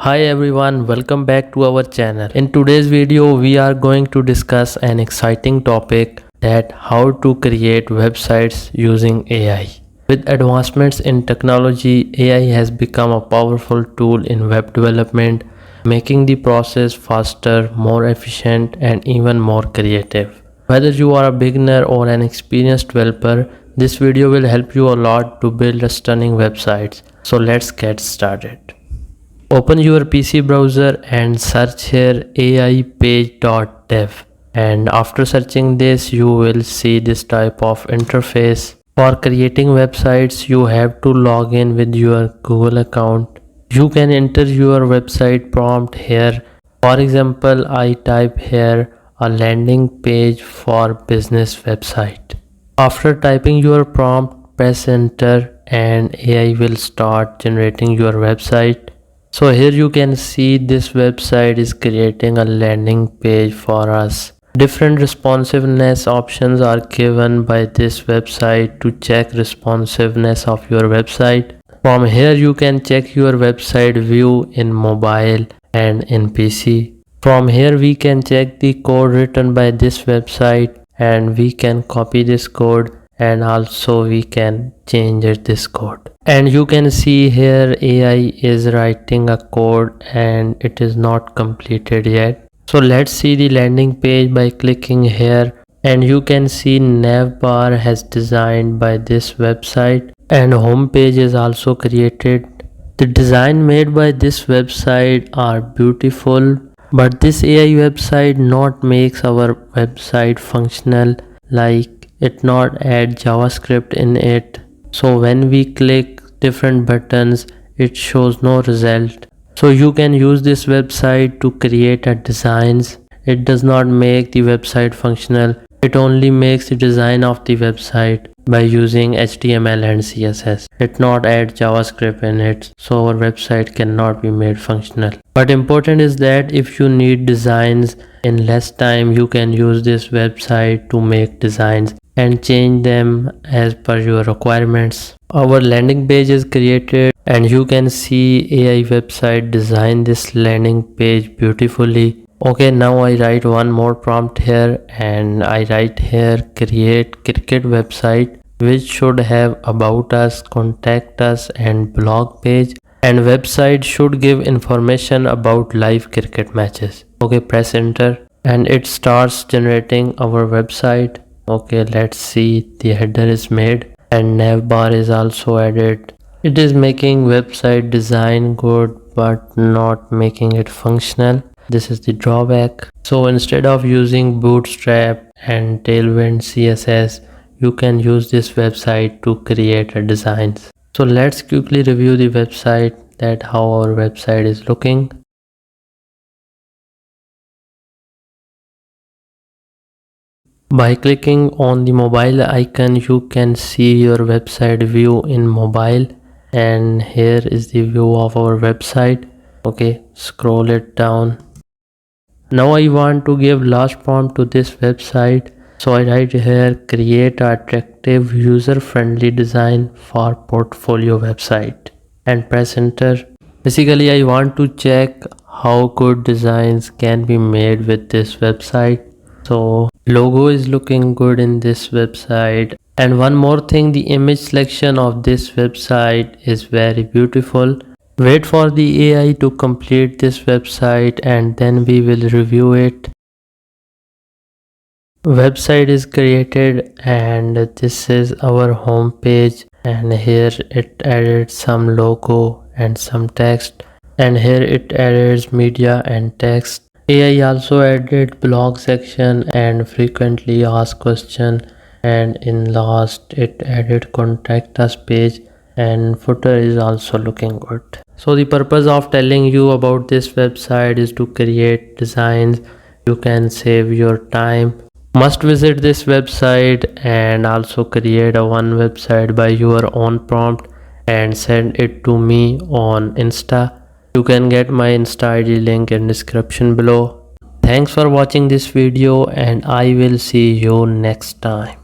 Hi everyone, welcome back to our channel. In today's video, we are going to discuss an exciting topic that how to create websites using AI. With advancements in technology, AI has become a powerful tool in web development, making the process faster, more efficient, and even more creative. Whether you are a beginner or an experienced developer, this video will help you a lot to build a stunning websites. So let's get started. Open your PC browser and search here aipage.dev, and after searching this you will see this type of interface. For creating websites you have to log in with your Google account. You can enter your website prompt here. For example, I type here a landing page for business website. After typing your prompt, press enter and AI will start generating your website. So here you can see this website is creating a landing page for us. Different responsiveness options are given by this website to check responsiveness of your website. From here you can check your website view in mobile and in PC. From here we can check the code written by this website and we can copy this code, and also we can change this code. And you can see here AI is writing a code and it is not completed yet. So let's see the landing page by clicking here, and you can see nav bar has designed by this website and home page is also created. The design made by this website are beautiful, but this AI website not makes our website functional, like it not add JavaScript in it. So when we click different buttons it shows no result. So you can use this website to create a designs. It does not make the website functional. It only makes the design of the website by using HTML and CSS. It not add JavaScript in it, so our website cannot be made functional. But important is that if you need designs in less time, you can use this website to make designs and change them as per your requirements. Our landing page is created and you can see AI website design this landing page beautifully. Okay, now I write one more prompt here and I write here create cricket website which should have about us, contact us and blog page, and website should give information about live cricket matches. Okay, press enter and it starts generating our website. Okay, let's see, the header is made and nav bar is also added. It is making website design good but not making it functional. This is the drawback. So instead of using Bootstrap and Tailwind CSS, you can use this website to create a designs. So let's quickly review the website, that how our website is looking. By clicking on the mobile icon, you can see your website view in mobile, and here is the view of our website. Okay, scroll it down. Now I want to give last prompt to this website. So I write here create attractive user-friendly design for portfolio website and press enter. Basically I want to check how good designs can be made with this website. So logo is looking good in this website, and one more thing, the image selection of this website is very beautiful. Wait for the AI to complete this website and then we will review it. Website is created and this is our home page, and here it added some logo and some text, and here it added media and text. AI also added blog section and frequently asked question, and in last it added contact us page, and footer is also looking good. So the purpose of telling you about this website is to create designs. You can save your time. Must visit this website and also create a one website by your own prompt and send it to me on Insta. You can get my Insta ID link in description below. Thanks for watching this video and I will see you next time.